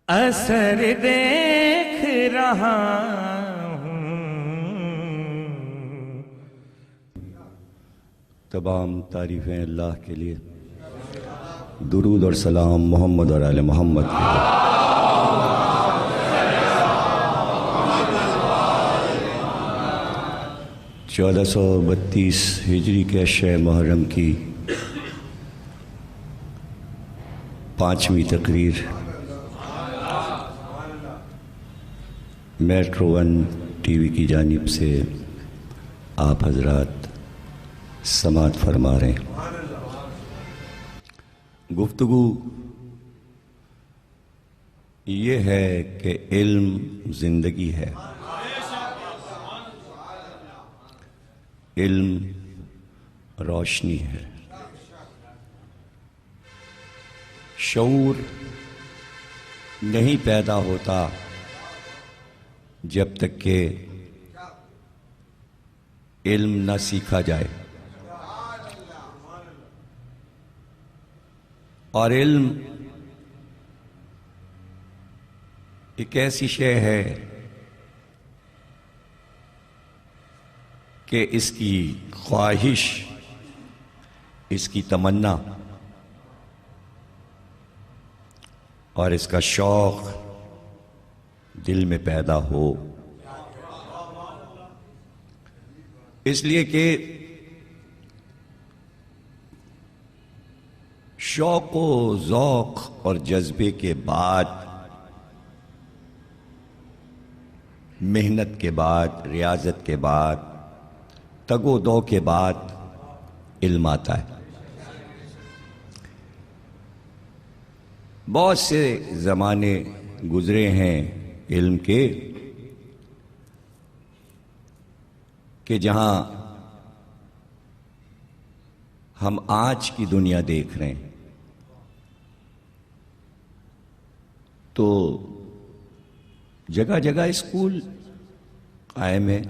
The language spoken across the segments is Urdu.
اثر دیکھ رہا ہوں. تمام تعریفیں اللہ کے لیے. درود اور سلام محمد اور آل محمد کے. 1432 ہجری کے شہ محرم کی 5ویں تقریر میٹرو ون ٹی وی کی جانب سے آپ حضرات سماعت فرما رہے ہیں. گفتگو یہ ہے کہ علم زندگی ہے. علم روشنی ہے. شعور نہیں پیدا ہوتا جب تک کہ علم نہ سیکھا جائے. اور علم ایک ایسی شے ہے کہ اس کی خواہش، اس کی تمنا اور اس کا شوق دل میں پیدا ہو. اس لیے کہ شوق و ذوق اور جذبے کے بعد، محنت کے بعد، ریاضت کے بعد، تگ و دو کے بعد علم آتا ہے. بہت سے زمانے گزرے ہیں علم کے کہ جہاں ہم آج کی دنیا دیکھ رہے ہیں تو جگہ جگہ اسکول قائم ہیں،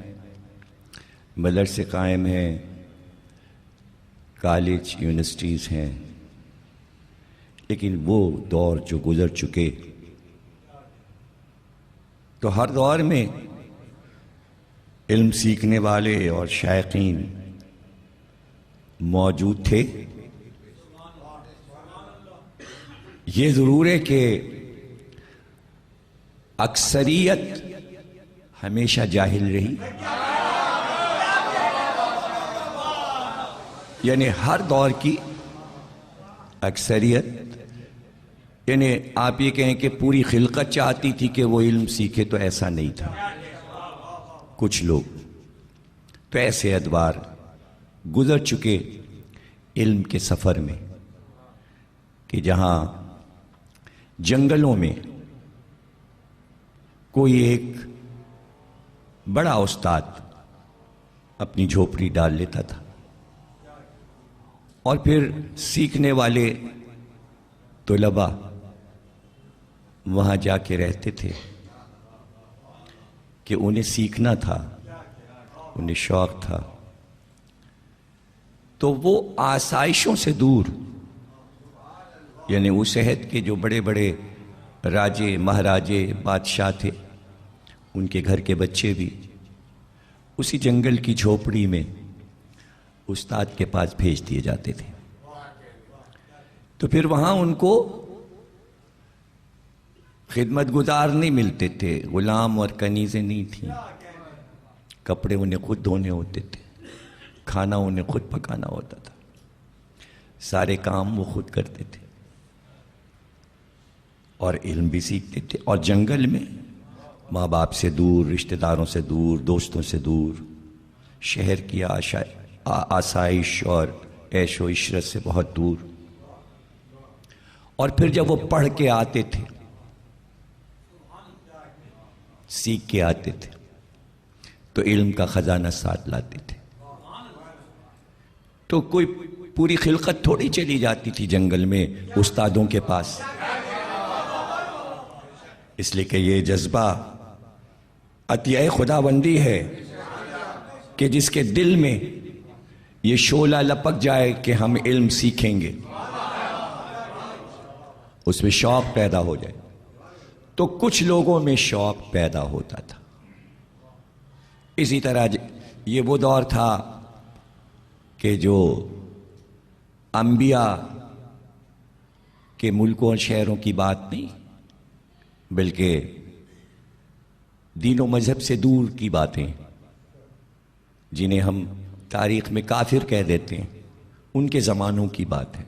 مدرسے قائم ہیں، کالج، یونیورسٹیز ہیں. لیکن وہ دور جو گزر چکے، تو ہر دور میں علم سیکھنے والے اور شائقین موجود تھے. یہ ضرور ہے کہ اکثریت ہمیشہ جاہل رہی. یعنی ہر دور کی اکثریت، یعنی آپ یہ کہیں کہ پوری خلقت چاہتی تھی کہ وہ علم سیکھے، تو ایسا نہیں تھا. کچھ لوگ تو ایسے ادوار گزر چکے علم کے سفر میں کہ جہاں جنگلوں میں کوئی ایک بڑا استاد اپنی جھوپڑی ڈال لیتا تھا اور پھر سیکھنے والے طلباء وہاں جا کے رہتے تھے کہ انہیں سیکھنا تھا، انہیں شوق تھا. تو وہ آسائشوں سے دور، یعنی اس عہد کے جو بڑے بڑے راجے، مہاراجے، بادشاہ تھے، ان کے گھر کے بچے بھی اسی جنگل کی جھوپڑی میں استاد کے پاس بھیج دیے جاتے تھے. تو پھر وہاں ان کو خدمت گزار نہیں ملتے تھے، غلام اور کنیزیں نہیں تھیں. کپڑے انہیں خود دھونے ہوتے تھے، کھانا انہیں خود پکانا ہوتا تھا، سارے کام وہ خود کرتے تھے اور علم بھی سیکھتے تھے. اور جنگل میں ماں باپ سے دور، رشتہ داروں سے دور، دوستوں سے دور، شہر کی آسائش اور عیش و عشرت سے بہت دور. اور پھر جب وہ پڑھ کے آتے تھے، سیکھ کے آتے تھے، تو علم کا خزانہ ساتھ لاتے تھے. تو کوئی پوری خلقت تھوڑی چلی جاتی تھی جنگل میں استادوں کے پاس. اس لیے کہ یہ جذبہ عطیہ خداوندی ہے کہ جس کے دل میں یہ شعلہ لپک جائے کہ ہم علم سیکھیں گے، اس میں شوق پیدا ہو جائے، تو کچھ لوگوں میں شوق پیدا ہوتا تھا. اسی طرح یہ وہ دور تھا کہ جو انبیاء کے ملکوں اور شہروں کی بات نہیں، بلکہ دین و مذہب سے دور کی باتیں، جنہیں ہم تاریخ میں کافر کہہ دیتے ہیں، ان کے زمانوں کی بات ہے.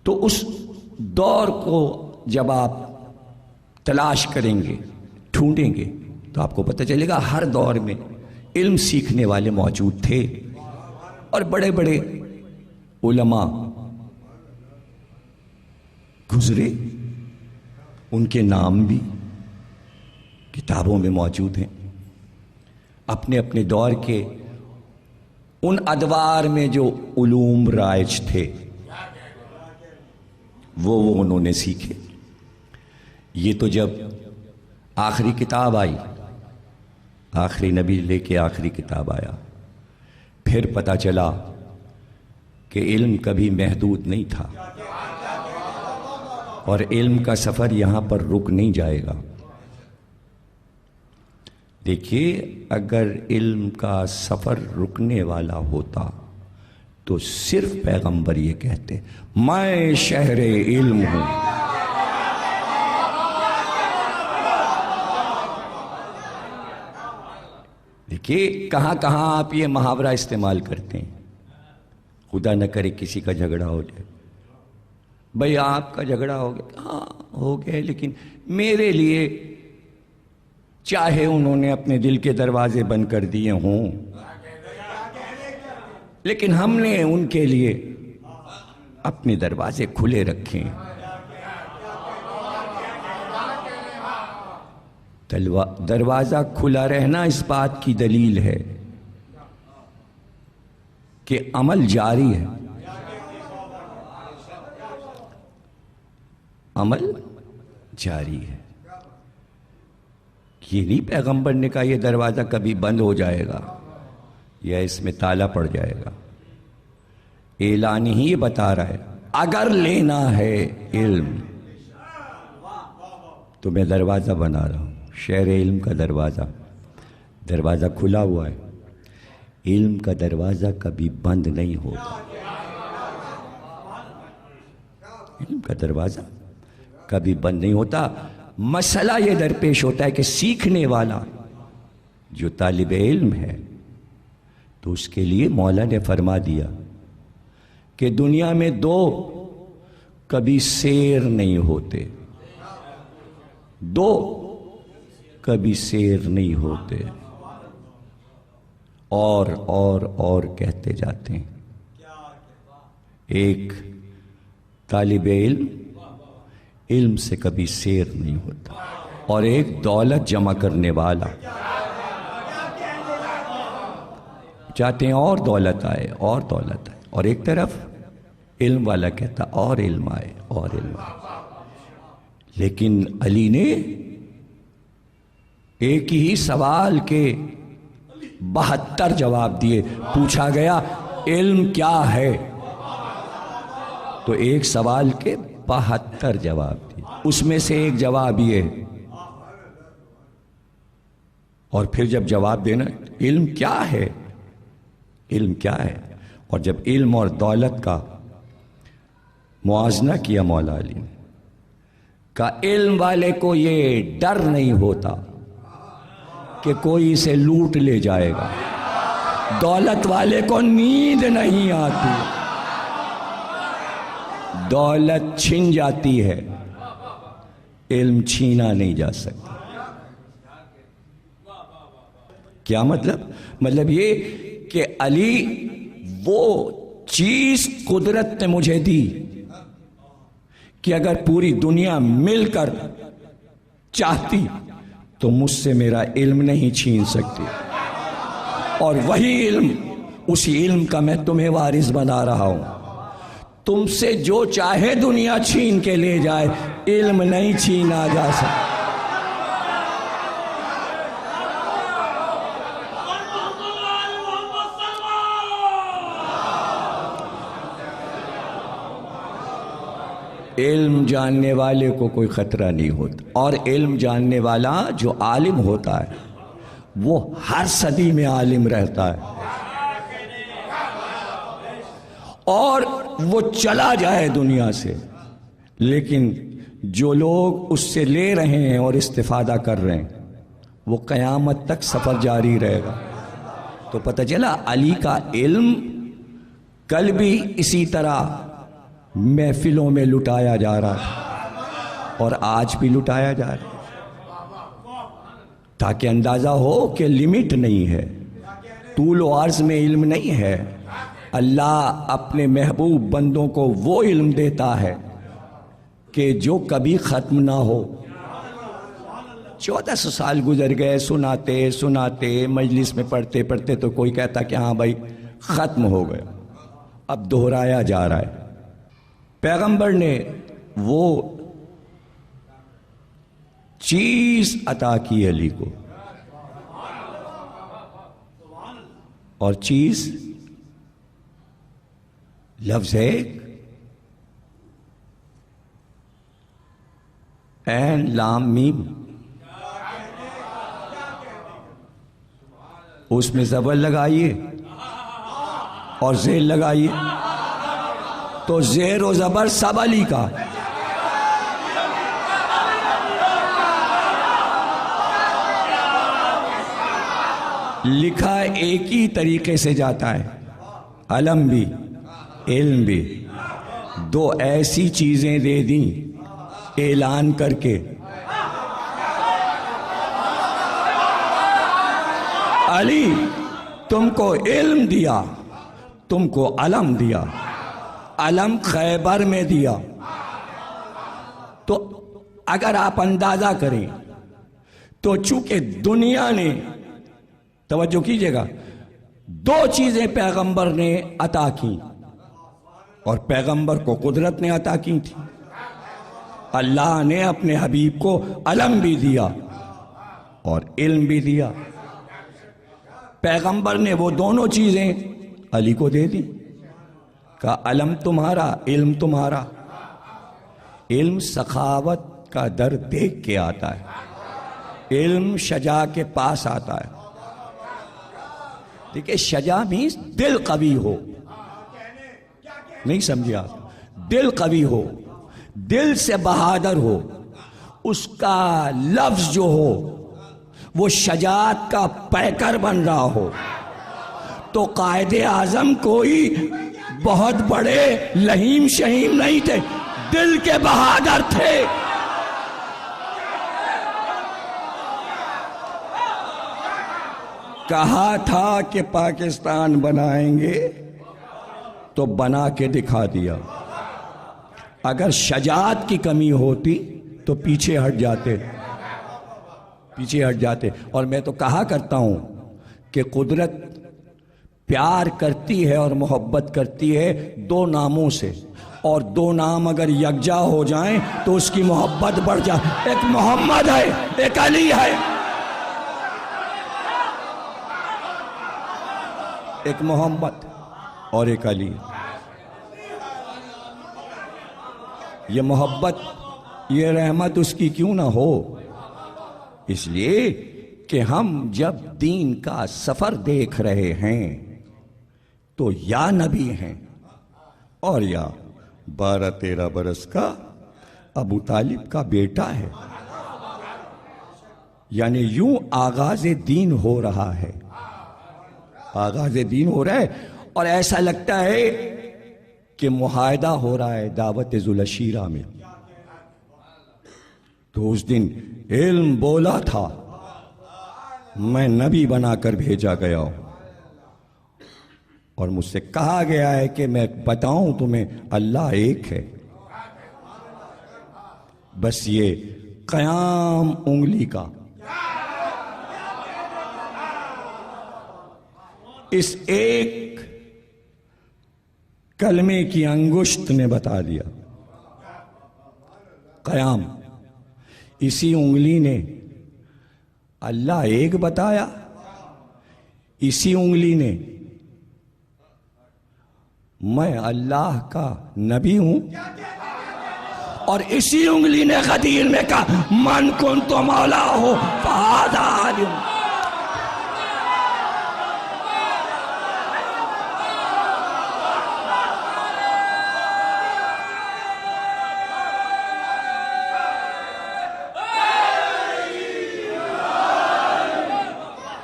تو اس دور کو جب آپ تلاش کریں گے، ڈھونڈیں گے، تو آپ کو پتہ چلے گا ہر دور میں علم سیکھنے والے موجود تھے، اور بڑے بڑے علماء گزرے، ان کے نام بھی کتابوں میں موجود ہیں. اپنے اپنے دور کے ان ادوار میں جو علوم رائج تھے وہ انہوں نے سیکھے. یہ تو جب آخری کتاب آئی، آخری نبی لے کے آخری کتاب آیا، پھر پتہ چلا کہ علم کبھی محدود نہیں تھا، اور علم کا سفر یہاں پر رک نہیں جائے گا. دیکھیے، اگر علم کا سفر رکنے والا ہوتا تو صرف پیغمبر یہ کہتے میں شہر علم ہوں. دیکھیے کہاں کہاں آپ یہ محاورہ استعمال کرتے ہیں. خدا نہ کرے کسی کا جھگڑا ہو جائے، بھئی آپ کا جھگڑا ہو گیا، ہاں ہو گیا، لیکن میرے لیے چاہے انہوں نے اپنے دل کے دروازے بند کر دیے ہوں، لیکن ہم نے ان کے لیے اپنے دروازے کھلے رکھے. دروازہ کھلا رہنا اس بات کی دلیل ہے کہ عمل جاری ہے. عمل جاری ہے. یہ نہیں پیغمبر نے کہا یہ دروازہ کبھی بند ہو جائے گا یا اس میں تالا پڑ جائے گا. اعلان ہی بتا رہا ہے اگر لینا ہے علم تو میں دروازہ بنا رہا ہوں، شہر علم کا دروازہ کھلا ہوا ہے. علم کا دروازہ کبھی بند نہیں ہوگا. علم کا دروازہ کبھی بند نہیں ہوتا. مسئلہ یہ درپیش ہوتا ہے کہ سیکھنے والا جو طالب علم ہے تو اس کے لیے مولا نے فرما دیا کہ دنیا میں دو کبھی سیر نہیں ہوتے، دو کبھی سیر نہیں ہوتے، اور کہتے جاتے ہیں. ایک طالب علم سے کبھی سیر نہیں ہوتا، اور ایک دولت جمع کرنے والا چاہتے ہیں اور دولت آئے، اور ایک طرف علم والا کہتا اور علم آئے. لیکن علی نے ایک ہی سوال کے 72 جواب دیے. پوچھا گیا علم کیا ہے تو ایک سوال کے 72 جواب دیے. اس میں سے ایک جواب یہ، اور پھر جب جواب دینا علم کیا ہے، اور جب علم اور دولت کا موازنہ کیا مولا علی نے کہا علم والے کو یہ ڈر نہیں ہوتا کہ کوئی اسے لوٹ لے جائے گا، دولت والے کو نیند نہیں آتی، دولت چھن جاتی ہے، علم چھینا نہیں جا سکتا. کیا مطلب یہ کہ علی وہ چیز قدرت نے مجھے دی کہ اگر پوری دنیا مل کر چاہتی تو مجھ سے میرا علم نہیں چھین سکتی، اور وہی علم، اسی علم کا میں تمہیں وارث بنا رہا ہوں. تم سے جو چاہے دنیا چھین کے لے جائے، علم نہیں چھینا جا سکتا. علم جاننے والے کو کوئی خطرہ نہیں ہوتا، اور علم جاننے والا جو عالم ہوتا ہے وہ ہر صدی میں عالم رہتا ہے، اور وہ چلا جائے دنیا سے، لیکن جو لوگ اس سے لے رہے ہیں اور استفادہ کر رہے ہیں وہ قیامت تک سفر جاری رہے گا۔ تو پتہ چلا علی کا علم کل بھی اسی طرح محفلوں میں لٹایا جا رہا ہے اور آج بھی لٹایا جا رہا ہے، تاکہ اندازہ ہو کہ لمٹ نہیں ہے، طول و عرض میں علم نہیں ہے۔ اللہ اپنے محبوب بندوں کو وہ علم دیتا ہے کہ جو کبھی ختم نہ ہو۔ 1400 سال گزر گئے، سناتے سناتے مجلس میں پڑھتے پڑھتے تو کوئی کہتا کہ ہاں بھائی ختم ہو گیا، اب دہرایا جا رہا ہے۔ پیغمبر نے وہ چیز عطا کی علی کو، اور چیز لفظ ہے عین لام میم، اس میں زبر لگائیے اور زیر لگائیے تو زیر و زبر سب علی کا۔ لکھا ایک ہی طریقے سے جاتا ہے، علم بھی علم بھی، دو ایسی چیزیں دے دیں اعلان کر کے، علی تم کو علم دیا، تم کو علم دیا، علم خیبر میں دیا۔ تو اگر آپ اندازہ کریں تو چونکہ دنیا نے، توجہ کیجئے گا، دو چیزیں پیغمبر نے عطا کی، اور پیغمبر کو قدرت نے عطا کی تھی۔ اللہ نے اپنے حبیب کو علم بھی دیا اور علم بھی دیا۔ پیغمبر نے وہ دونوں چیزیں علی کو دے دی، کہا علم تمہارا، علم تمہارا۔ علم سخاوت کا در دیکھ کے آتا ہے، علم شجاع کے پاس آتا ہے۔ دیکھیں شجاع مینس دل قوی ہو، نہیں سمجھے آپ؟ دل قوی ہو، دل سے بہادر ہو، اس کا لفظ جو ہو وہ شجاعت کا پیکر بن رہا ہو۔ تو قائد اعظم کوئی بہت بڑے لہیم شہیم نہیں تھے، دل کے بہادر تھے۔ کہا تھا کہ پاکستان بنائیں گے تو بنا کے دکھا دیا۔ اگر شجاعت کی کمی ہوتی تو پیچھے ہٹ جاتے، پیچھے ہٹ جاتے۔ اور میں تو کہا کرتا ہوں کہ قدرت پیار کرتی ہے اور محبت کرتی ہے دو ناموں سے، اور دو نام اگر یکجا ہو جائیں تو اس کی محبت بڑھ جائے۔ ایک محمد ہے، ایک علی ہے۔ ایک محمد اور ایک علی۔ یہ محبت، یہ رحمت اس کی کیوں نہ ہو؟ اس لیے کہ ہم جب دین کا سفر دیکھ رہے ہیں تو یا نبی ہیں اور یا 12-13 برس کا ابو طالب کا بیٹا ہے، یعنی یوں آغاز دین ہو رہا ہے، آغاز دین ہو رہا ہے۔ اور ایسا لگتا ہے کہ معاہدہ ہو رہا ہے دعوت ذوالعشیرہ میں۔ تو اس دن علم بولا تھا میں نبی بنا کر بھیجا گیا ہوں، اور مجھ سے کہا گیا ہے کہ میں بتاؤں تمہیں اللہ ایک ہے۔ بس یہ قیام انگلی کا، اس ایک کلمے کی انگشت نے بتا دیا قیام۔ اسی انگلی نے اللہ ایک بتایا، اسی انگلی نے میں اللہ کا نبی ہوں اور اسی انگلی نے غدیر میں کہا من کنت مولا ہو فہذا عالم.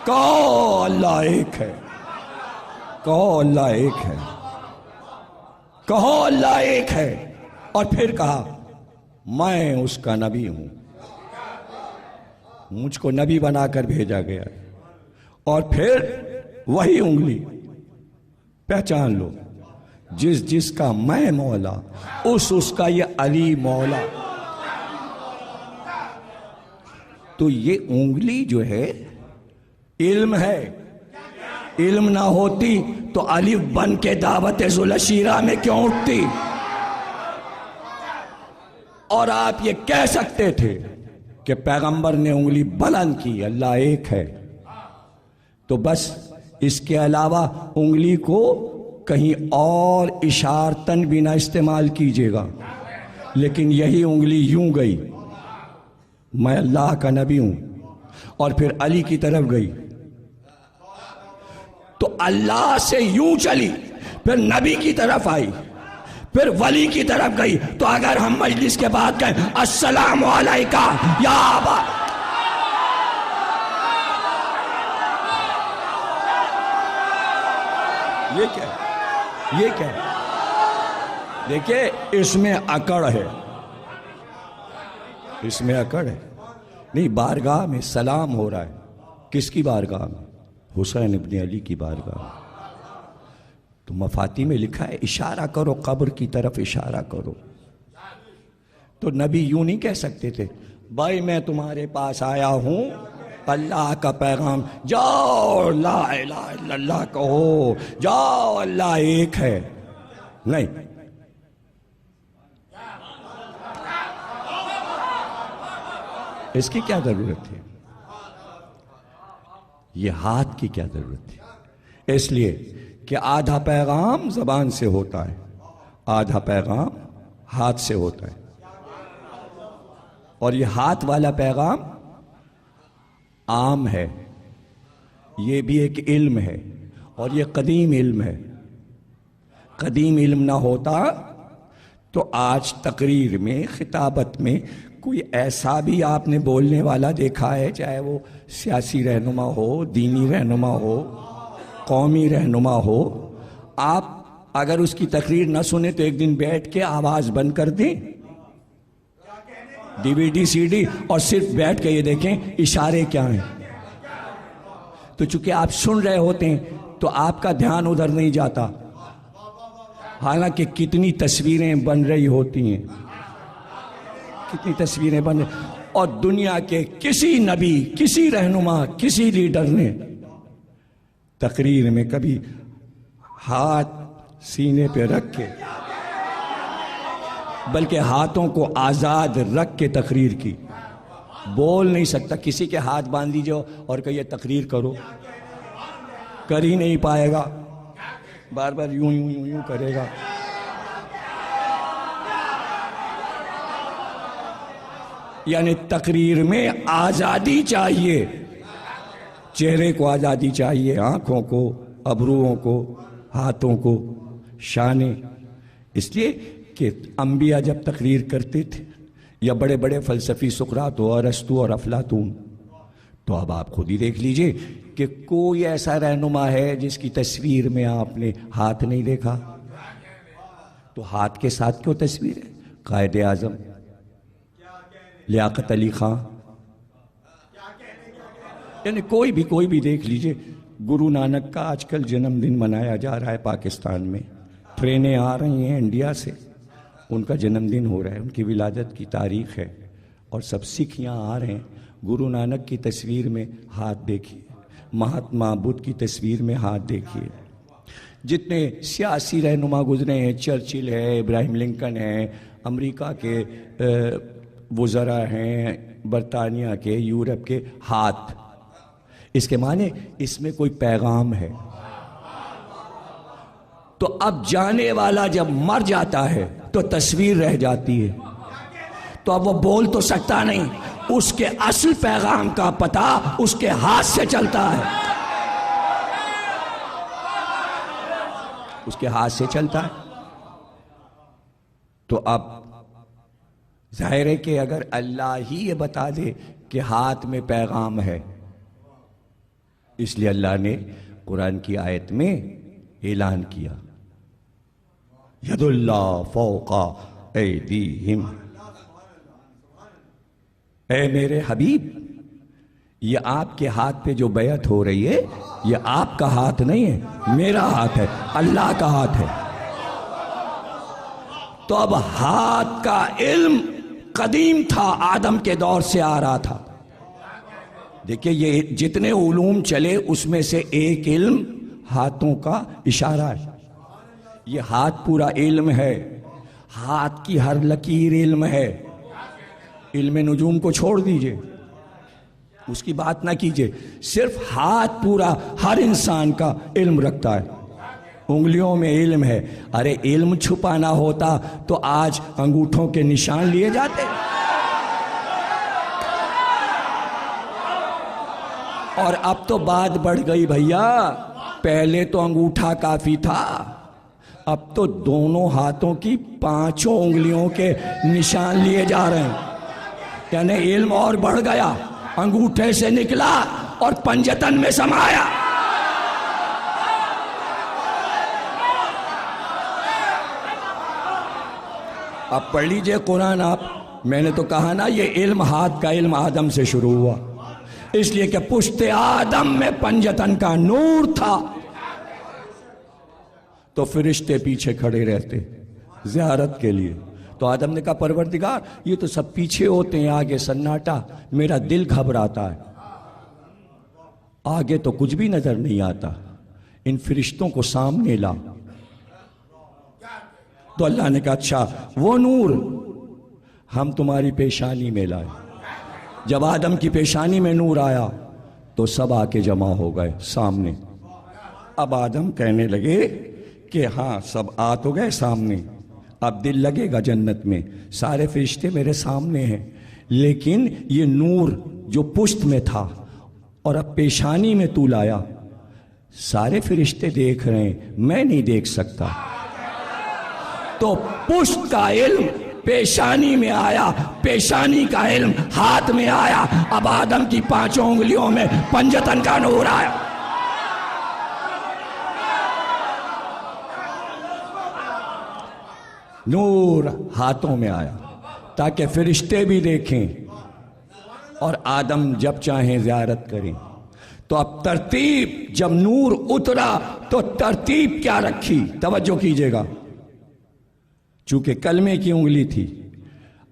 کہو اللہ ایک ہے، کہو اللہ ایک ہے، کہو اللہ ایک ہے. اور پھر کہا میں اس کا نبی ہوں، مجھ کو نبی بنا کر بھیجا گیا. اور پھر وہی انگلی پہچان لو، جس جس کا میں مولا اس کا یہ علی مولا. تو یہ انگلی جو ہے علم ہے، علم نہ ہوتی تو الف بن کے دعوت ذوالشیرہ میں کیوں اٹھتی؟ اور آپ یہ کہہ سکتے تھے کہ پیغمبر نے انگلی بلند کی، اللہ ایک ہے. تو بس اس کے علاوہ انگلی کو کہیں اور اشارتن بھی نہ استعمال کیجیے گا. لیکن یہی انگلی یوں گئی، میں اللہ کا نبی ہوں، اور پھر علی کی طرف گئی. تو اللہ سے یوں چلی، پھر نبی کی طرف آئی، پھر ولی کی طرف گئی. تو اگر ہم مجلس کے بعد کہیں السلام علیکہ یا ابا، یہ کیا ہے؟ یہ کیا ہے؟ دیکھیں اس میں اکڑ ہے، اس میں اکڑ ہے. نہیں، بارگاہ میں سلام ہو رہا ہے. کس کی بارگاہ میں؟ حسین ابن علی کی بارگاہ میں. تو مفاتی میں لکھا ہے اشارہ کرو، قبر کی طرف اشارہ کرو. تو نبی یوں نہیں کہہ سکتے تھے بھائی میں تمہارے پاس آیا ہوں اللہ کا پیغام، جاؤ لا الہ الا اللہ کہو، جاؤ اللہ ایک ہے. نہیں، اس کی کیا ضرورت ہے؟ یہ ہاتھ کی کیا ضرورت ہے؟ اس لیے کہ آدھا پیغام زبان سے ہوتا ہے، آدھا پیغام ہاتھ سے ہوتا ہے. اور یہ ہاتھ والا پیغام عام ہے، یہ بھی ایک علم ہے، اور یہ قدیم علم ہے. قدیم علم نہ ہوتا تو آج تقریر میں، خطابت میں کوئی ایسا بھی آپ نے بولنے والا دیکھا ہے، چاہے وہ سیاسی رہنما ہو، دینی رہنما ہو، قومی رہنما ہو، آپ اگر اس کی تقریر نہ سنیں تو ایک دن بیٹھ کے آواز بند کر دیں، ڈی وی ڈی سی ڈی، اور صرف بیٹھ کے یہ دیکھیں اشارے کیا ہیں. تو چونکہ آپ سن رہے ہوتے ہیں تو آپ کا دھیان ادھر نہیں جاتا، حالانکہ کتنی تصویریں بن رہی ہوتی ہیں، کتنی تصویریں بن رہی. اور دنیا کے کسی نبی، کسی رہنما، کسی لیڈر نے تقریر میں کبھی ہاتھ سینے پہ رکھ کے، بلکہ ہاتھوں کو آزاد رکھ کے تقریر کی. بول نہیں سکتا، کسی کے ہاتھ باندھ دیجئے اور کہیے تقریر کرو، کر ہی نہیں پائے گا، بار بار یوں یوں یوں یوں کرے گا. یعنی تقریر میں آزادی چاہیے، چہرے کو آزادی چاہیے، آنکھوں کو، ابروؤں کو، ہاتھوں کو، شانے. اس لیے کہ انبیاء جب تقریر کرتے تھے، یا بڑے بڑے فلسفی سقراط و ارسطو اور افلاطون، تو اب آپ خود ہی دیکھ لیجئے کہ کوئی ایسا رہنما ہے جس کی تصویر میں آپ نے ہاتھ نہیں دیکھا. تو ہاتھ کے ساتھ کیوں تصویر ہے؟ قائد اعظم، لیاقت علی خان، یعنی کوئی بھی دیکھ لیجئے. گرو نانک کا آج کل جنم دن منایا جا رہا ہے پاکستان میں، ٹرینیں آ رہی ہیں انڈیا سے، ان کا جنم دن ہو رہا ہے، ان کی ولادت کی تاریخ ہے، اور سب سکھ یہاں آ رہے ہیں. گرو نانک کی تصویر میں ہاتھ دیکھیے، مہاتما بدھ کی تصویر میں ہاتھ دیکھیے. جتنے سیاسی رہنما گزرے ہیں، چرچل ہے، ابراہیم لنکن ہے، امریکہ کے وزراء ہیں، برطانیہ کے، یورپ کے، ہاتھ. اس کے معنی اس میں کوئی پیغام ہے. تو اب جانے والا جب مر جاتا ہے تو تصویر رہ جاتی ہے. تو اب وہ بول تو سکتا نہیں، اس کے اصل پیغام کا پتہ اس کے ہاتھ سے چلتا ہے، اس کے ہاتھ سے چلتا ہے۔ تو اب ظاہر ہے کہ اگر اللہ ہی یہ بتا دے کہ ہاتھ میں پیغام ہے، اس لیے اللہ نے قرآن کی آیت میں اعلان کیا، ید اللہ فوق ایدیہم، اے میرے حبیب، یہ آپ کے ہاتھ پہ جو بیعت ہو رہی ہے یہ آپ کا ہاتھ نہیں ہے، میرا ہاتھ ہے، اللہ کا ہاتھ ہے۔ تو اب ہاتھ کا علم قدیم تھا، آدم کے دور سے آ رہا تھا۔ دیکھیں یہ جتنے علوم چلے اس میں سے ایک علم ہاتھوں کا اشارہ ہے، یہ ہاتھ پورا علم ہے، ہاتھ کی ہر لکیر علم ہے۔ علم نجوم کو چھوڑ دیجئے، اس کی بات نہ کیجئے، صرف ہاتھ پورا ہر انسان کا علم رکھتا ہے، انگلیوں میں علم ہے۔ ارے علم چھپانا ہوتا تو آج انگوٹھوں کے نشان لیے جاتے، اور اب تو بات بڑھ گئی بھیا، پہلے تو انگوٹھا کافی تھا، اب تو دونوں ہاتھوں کی 5 انگلیوں کے نشان لیے جا رہے ہیں، یعنی علم اور بڑھ گیا، انگوٹھے سے نکلا اور پنجتن میں سمایا۔ اب پڑھ لیجئے قرآن آپ، میں نے تو کہا نا یہ علم، ہاتھ کا علم آدم سے شروع ہوا، اس لیے کہ پشت آدم میں پنجتن کا نور تھا، تو فرشتے پیچھے کھڑے رہتے زیارت کے لیے۔ تو آدم نے کہا پروردگار یہ تو سب پیچھے ہوتے ہیں، آگے سناٹا، میرا دل گھبراتا ہے، آگے تو کچھ بھی نظر نہیں آتا، ان فرشتوں کو سامنے لا۔ تو اللہ نے کہا اچھا وہ نور ہم تمہاری پیشانی میں لائے۔ جب آدم کی پیشانی میں نور آیا تو سب آ کے جمع ہو گئے سامنے۔ اب آدم کہنے لگے کہ ہاں سب آ تو گئے سامنے، اب دل لگے گا جنت میں، سارے فرشتے میرے سامنے ہیں، لیکن یہ نور جو پشت میں تھا اور اب پیشانی میں تو لایا، سارے فرشتے دیکھ رہے ہیں، میں نہیں دیکھ سکتا۔ تو پشت کا علم پیشانی میں آیا، پیشانی کا علم ہاتھ میں آیا، اب آدم کی 5 انگلیوں میں پنجتن کا نور آیا۔ نور ہاتھوں میں آیا تاکہ فرشتے بھی دیکھیں اور آدم جب چاہیں زیارت کریں۔ تو اب ترتیب، جب نور اترا تو ترتیب کیا رکھی، توجہ کیجئے گا، چونکہ کلمے کی انگلی تھی،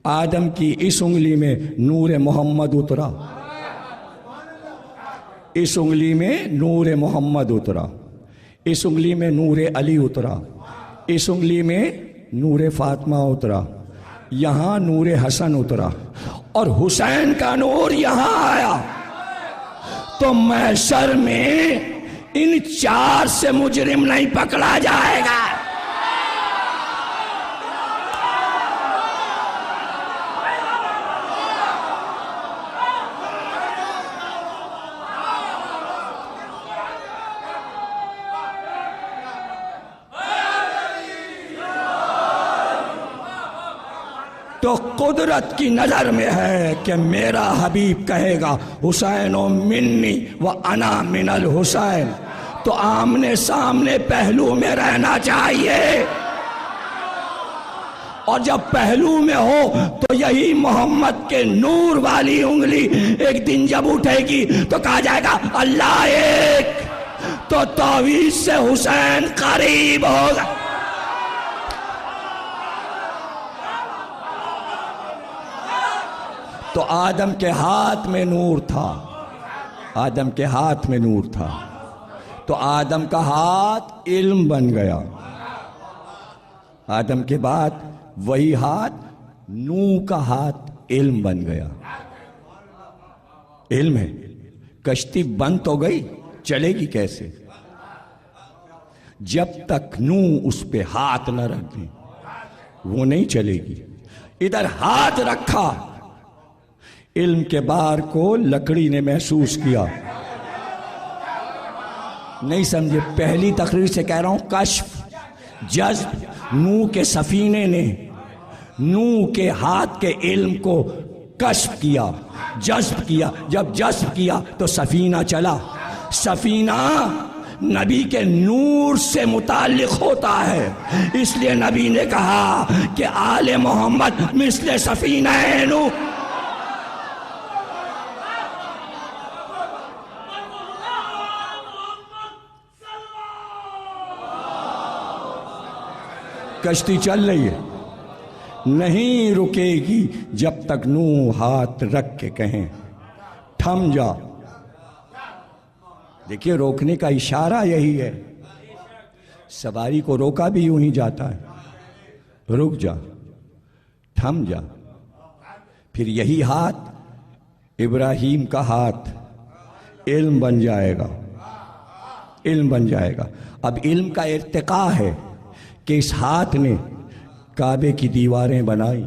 آدم کی اس انگلی میں نور محمد اترا، اس انگلی میں نور محمد اترا، اس انگلی میں نور علی اترا، اس انگلی میں نور فاطمہ اترا، یہاں نور حسن اترا، اور حسین کا نور یہاں آیا۔ تو محشر میں ان 4 سے مجرم نہیں پکڑا جائے گا۔ تو قدرت کی نظر میں ہے کہ میرا حبیب کہے گا حسین منی و انا من الحسین، تو آمنے سامنے پہلو میں رہنا چاہیے، اور جب پہلو میں ہو تو یہی محمد کے نور والی انگلی ایک دن جب اٹھے گی تو کہا جائے گا اللہ ایک، تو توحید سے حسین قریب ہوگا۔ تو آدم کے ہاتھ میں نور تھا، آدم کے ہاتھ میں نور تھا، تو آدم کا ہاتھ علم بن گیا، آدم کے بعد وہی ہاتھ نوح کا ہاتھ علم بن گیا۔ علم ہے، کشتی بند تو گئی، چلے گی کیسے؟ جب تک نوح اس پہ ہاتھ نہ رکھ دیں وہ نہیں چلے گی۔ ادھر ہاتھ رکھا، علم کے بار کو لکڑی نے محسوس کیا. نہیں سمجھے؟ پہلی تقریر سے کہہ رہا ہوں، کشف، جذب. نوح کے سفینے نے نوح کے ہاتھ کے علم کو کشف کیا، جذب کیا. جب جذب کیا تو سفینہ چلا. سفینہ نبی کے نور سے متعلق ہوتا ہے، اس لیے نبی نے کہا کہ آل محمد مثل سفینہ نوح. کشتی چل رہی ہے، نہیں رکے گی جب تک نوح ہاتھ رکھ کے کہیں تھم جا. دیکھیے روکنے کا اشارہ یہی ہے. سواری کو روکا بھی یوں ہی جاتا ہے، رک جا، تھم جا. پھر یہی ہاتھ ابراہیم کا ہاتھ علم بن جائے گا، علم بن جائے گا. اب علم کا ارتقاء ہے کہ اس ہاتھ نے کعبے کی دیواریں بنائی.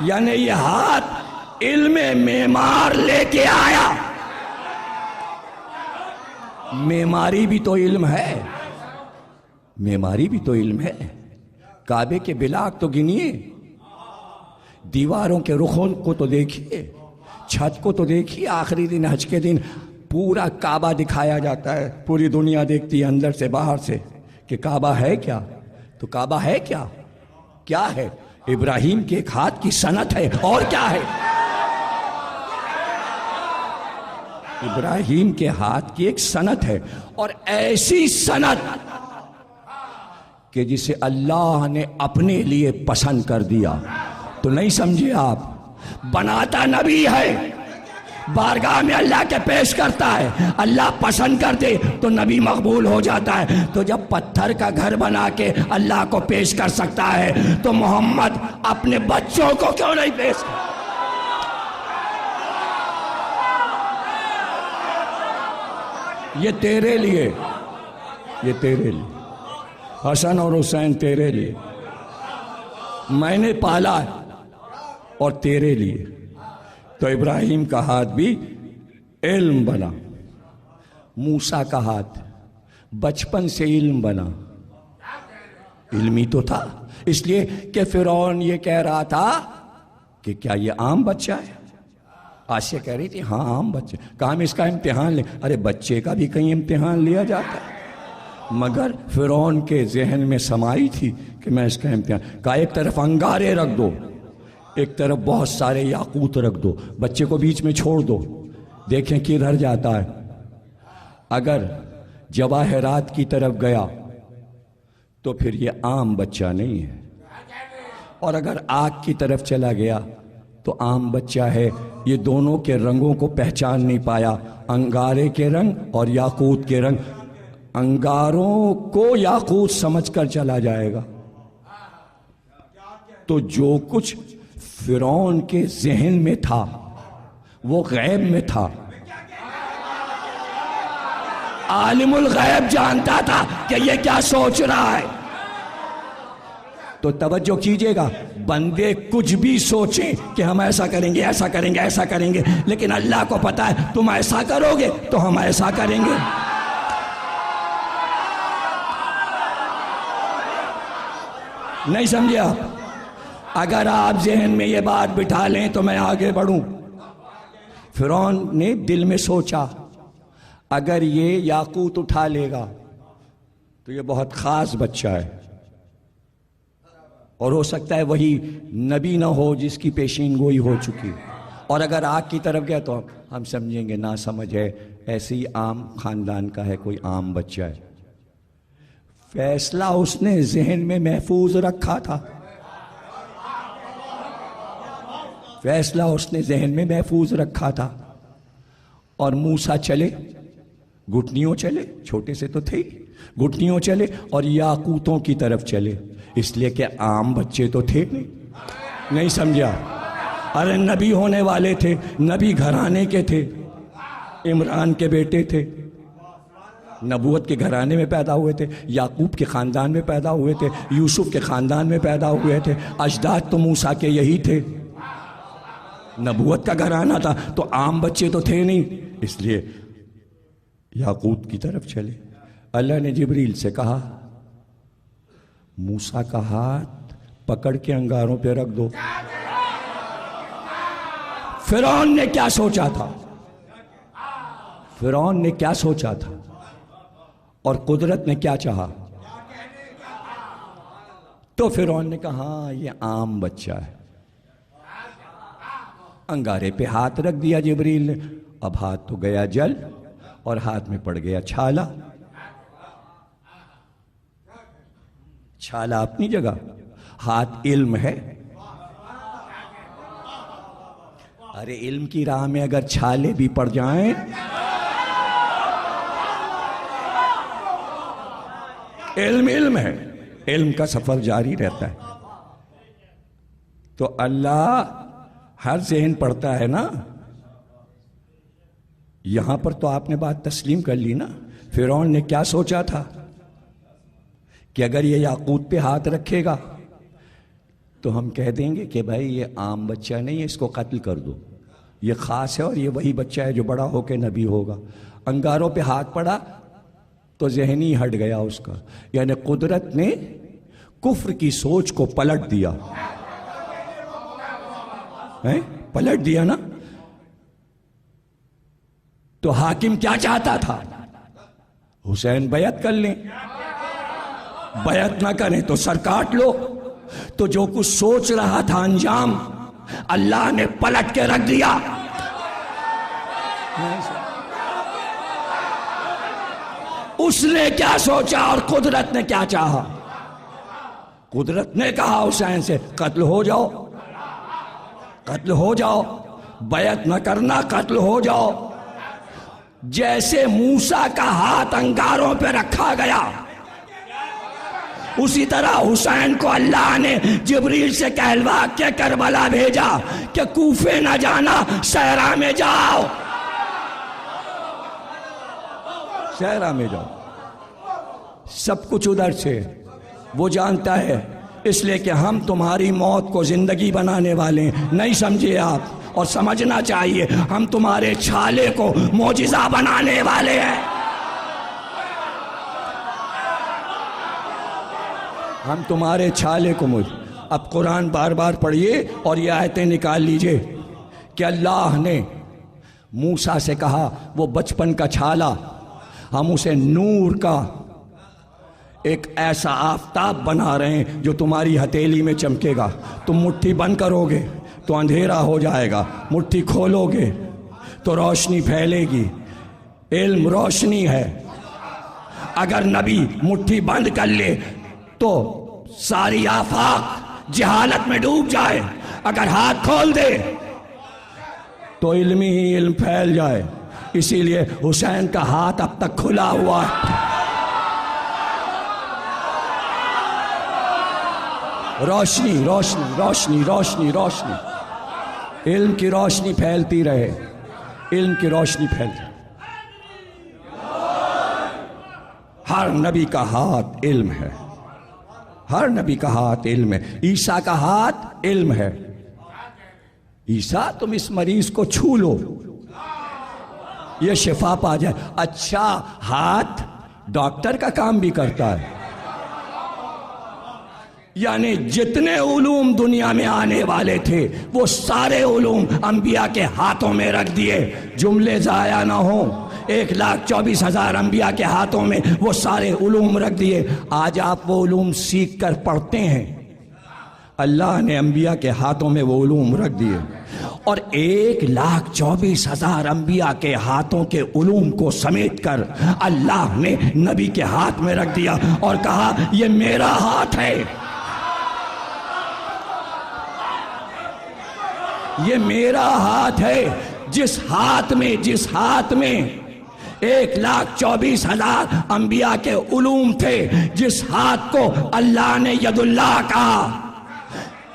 یعنی یہ ہاتھ علم معمار لے کے آیا. معماری بھی تو علم ہے، معماری بھی تو علم ہے. کعبے کے بلاک تو گنیے، دیواروں کے رخوں کو تو دیکھیے، چھت کو تو دیکھیے. آخری دن حج کے دن پورا کعبہ دکھایا جاتا ہے، پوری دنیا دیکھتی ہے اندر سے باہر سے کہ کعبہ ہے کیا. تو کعبہ ہے کیا؟ کیا ہے؟ ابراہیم کے ایک ہاتھ کی صنعت ہے. اور کیا ہے؟ ابراہیم کے ہاتھ کی ایک صنعت ہے، اور ایسی صنعت کہ جسے اللہ نے اپنے لیے پسند کر دیا. تو نہیں سمجھے آپ؟ بناتا نبی ہے، بارگاہ میں اللہ کے پیش کرتا ہے، اللہ پسند کر دے تو نبی مقبول ہو جاتا ہے. تو جب پتھر کا گھر بنا کے اللہ کو پیش کر سکتا ہے تو محمد اپنے بچوں کو کیوں نہیں پیش کر؟ یہ تیرے لیے، یہ تیرے لیے، حسن اور حسین تیرے لیے میں نے پالا ہے، اور تیرے لیے. تو ابراہیم کا ہاتھ بھی علم بنا، موسیٰ کا ہاتھ بچپن سے علم بنا. علمی تو تھا، اس لیے کہ فرعون یہ کہہ رہا تھا کہ کیا یہ عام بچہ ہے؟ آسیہ کہہ رہی تھی ہاں عام بچہ. کہا ہم اس کا امتحان لیں. ارے بچے کا بھی کہیں امتحان لیا جاتا ہے؟ مگر فرعون کے ذہن میں سمائی تھی کہ میں اس کا امتحان. کہا ایک طرف انگارے رکھ دو، ایک طرف بہت سارے یاقوت رکھ دو، بچے کو بیچ میں چھوڑ دو، دیکھیں کدھر جاتا ہے. اگر جواہرات کی طرف گیا تو پھر یہ عام بچہ نہیں ہے، اور اگر آگ کی طرف چلا گیا تو عام بچہ ہے. یہ دونوں کے رنگوں کو پہچان نہیں پایا، انگارے کے رنگ اور یاقوت کے رنگ. انگاروں کو یاقوت سمجھ کر چلا جائے گا. تو جو کچھ فرعون کے ذہن میں تھا وہ غیب میں تھا. عالم الغیب جانتا تھا کہ یہ کیا سوچ رہا ہے. تو توجہ کیجئے گا، بندے کچھ بھی سوچیں کہ ہم ایسا کریں گے، ایسا کریں گے، ایسا کریں گے، لیکن اللہ کو پتا ہے تم ایسا کرو گے تو ہم ایسا کریں گے. نہیں سمجھے آپ؟ اگر آپ ذہن میں یہ بات بٹھا لیں تو میں آگے بڑھوں. فرعون نے دل میں سوچا اگر یہ یاقوت اٹھا لے گا تو یہ بہت خاص بچہ ہے، اور ہو سکتا ہے وہی نبی نہ ہو جس کی پیشین گوئی ہو چکی. اور اگر آگ کی طرف گیا تو ہم سمجھیں گے نا سمجھ ہے، ایسے ہی عام خاندان کا ہے، کوئی عام بچہ ہے. فیصلہ اس نے ذہن میں محفوظ رکھا تھا، فیصلہ اس نے ذہن میں محفوظ رکھا تھا. اور موسیٰ چلے، گھٹنیوں چلے، چھوٹے سے تو تھے، گھٹنیوں چلے اور یاقوتوں کی طرف چلے، اس لیے کہ عام بچے تو تھے نہیں سمجھا. ارے نبی ہونے والے تھے، نبی گھرانے کے تھے، عمران کے بیٹے تھے. نبوت کے گھرانے میں پیدا ہوئے تھے، یعقوب کے خاندان میں پیدا ہوئے تھے، یوسف کے خاندان میں پیدا ہوئے تھے، اجداد تو موسیٰ کے یہی تھے، نبوت کا گھرانہ تھا، تو عام بچے تو تھے نہیں، اس لیے یعقوب کی طرف چلے۔ اللہ نے جبریل سے کہا موسیٰ کا ہاتھ پکڑ کے انگاروں پہ رکھ دو۔ فرعون نے کیا سوچا تھا؟ فرعون نے کیا سوچا تھا اور قدرت نے کیا چاہا؟ تو فرعون نے کہا ہاں یہ عام بچہ ہے، انگارے پہ ہاتھ رکھ دیا جبریل نے، اب ہاتھ تو گیا جل اور ہاتھ میں پڑ گیا چھالا۔ چھالا اپنی جگہ، ہاتھ علم ہے۔ ارے علم کی راہ میں اگر چھالے بھی پڑ جائیں علم ہے، علم کا سفر جاری رہتا ہے۔ تو اللہ ہر ذہن پڑھتا ہے نا، یہاں پر تو آپ نے بات تسلیم کر لی نا۔ فرعون نے کیا سوچا تھا کہ اگر یہ یعقوب پہ ہاتھ رکھے گا تو ہم کہہ دیں گے کہ بھائی یہ عام بچہ نہیں ہے، اس کو قتل کر دو، یہ خاص ہے اور یہ وہی بچہ ہے جو بڑا ہو کے نبی ہوگا۔ انگاروں پہ ہاتھ پڑا تو ذہنی ہٹ گیا اس کا، یعنی قدرت نے کفر کی سوچ کو پلٹ دیا، پلٹ دیا نا۔ تو حاکم کیا چاہتا تھا؟ حسین بیعت کر لیں، بیعت نہ کریں تو سر کاٹ لو۔ تو جو کچھ سوچ رہا تھا انجام اللہ نے پلٹ کے رکھ دیا۔ اس نے کیا سوچا اور قدرت نے کیا چاہا؟ قدرت نے کہا حسین سے قتل ہو جاؤ، قتل ہو جاؤ، بیعت نہ کرنا، قتل ہو جاؤ۔ جیسے موسیٰ کا ہاتھ انگاروں پہ رکھا گیا اسی طرح حسین کو اللہ نے جبریل سے کہلوا کے کربلا بھیجا کہ کوفے نہ جانا، صحرا میں جاؤ، صحرا میں جاؤ، سب کچھ ادھر سے وہ جانتا ہے، اس لیے کہ ہم تمہاری موت کو زندگی بنانے والے ہیں، نہیں سمجھے آپ؟ اور سمجھنا چاہیے ہم تمہارے چھالے کو معجزہ بنانے والے ہیں، ہم تمہارے چھالے کو اب قرآن بار بار پڑھیے اور یہ آیتیں نکال لیجئے کہ اللہ نے موسیٰ سے کہا وہ بچپن کا چھالا ہم اسے نور کا ایک ایسا آفتاب بنا رہے ہیں جو تمہاری ہتھیلی میں چمکے گا، تم مٹھی بند کرو گے تو اندھیرا ہو جائے گا، مٹھی کھولو گے تو روشنی پھیلے گی۔ علم روشنی ہے، اگر نبی مٹھی بند کر لے تو ساری آفاق جہالت میں ڈوب جائے، اگر ہاتھ کھول دے تو علم ہی علم پھیل جائے۔ اسی لیے حسین کا ہاتھ اب تک کھلا ہوا ہے، روشنی روشنی روشنی روشنی روشنی، علم کی روشنی پھیلتی رہے، علم کی روشنی پھیلتی۔ ہر نبی کا ہاتھ علم ہے، ہر نبی کا ہاتھ علم ہے۔ عیسیٰ کا ہاتھ علم ہے۔ عیسیٰ تم اس مریض کو چھو لو یہ شفا پا جائے۔ اچھا ہاتھ ڈاکٹر کا کام بھی کرتا ہے، یعنی جتنے علوم دنیا میں آنے والے تھے وہ سارے علوم انبیاء کے ہاتھوں میں رکھ دیے، جملے ضائع نہ ہوں۔ 1,24,000 انبیاء کے ہاتھوں میں وہ سارے علوم رکھ دیے۔ آج آپ وہ علوم سیکھ کر پڑھتے ہیں، اللہ نے انبیاء کے ہاتھوں میں وہ علوم رکھ دیے، اور 1,24,000 انبیاء کے ہاتھوں کے علوم کو سمیٹ کر اللہ نے نبی کے ہاتھ میں رکھ دیا اور کہا یہ میرا ہاتھ ہے، یہ میرا ہاتھ ہے۔ جس ہاتھ میں 1,24,000 انبیاء کے علوم تھے، جس ہاتھ کو اللہ نے ید اللہ کہا،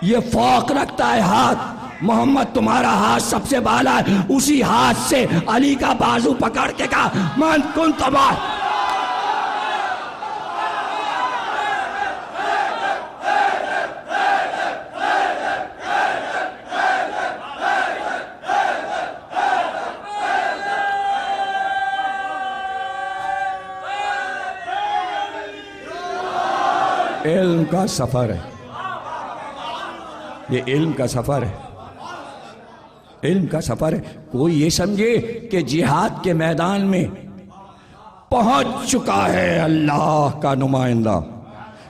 یہ فوق رکھتا ہے ہاتھ، محمد تمہارا ہاتھ سب سے بالا ہے، اسی ہاتھ سے علی کا بازو پکڑ کے کہا من کن تبا علم کا سفر ہے، یہ علم کا سفر ہے، علم کا سفر ہے۔ کوئی یہ سمجھے کہ جہاد کے میدان میں پہنچ چکا ہے اللہ کا نمائندہ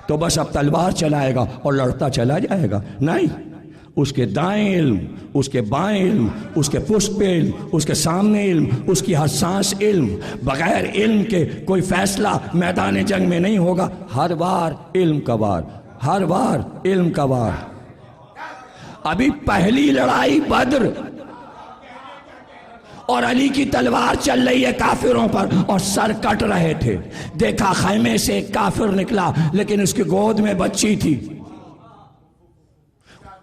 تو بس اب تلوار چلائے گا اور لڑتا چلا جائے گا، نہیں، اس کے دائیں علم، اس کے بائیں علم، اس کے پشت پہ علم، اس کے سامنے علم، اس کی ہر سانس علم۔ بغیر علم کے کوئی فیصلہ میدان جنگ میں نہیں ہوگا۔ ہر بار علم کا وار، ہر بار علم کا وار۔ ابھی پہلی لڑائی بدر، اور علی کی تلوار چل رہی ہے کافروں پر اور سر کٹ رہے تھے۔ دیکھا خیمے سے ایک کافر نکلا لیکن اس کی گود میں بچی تھی،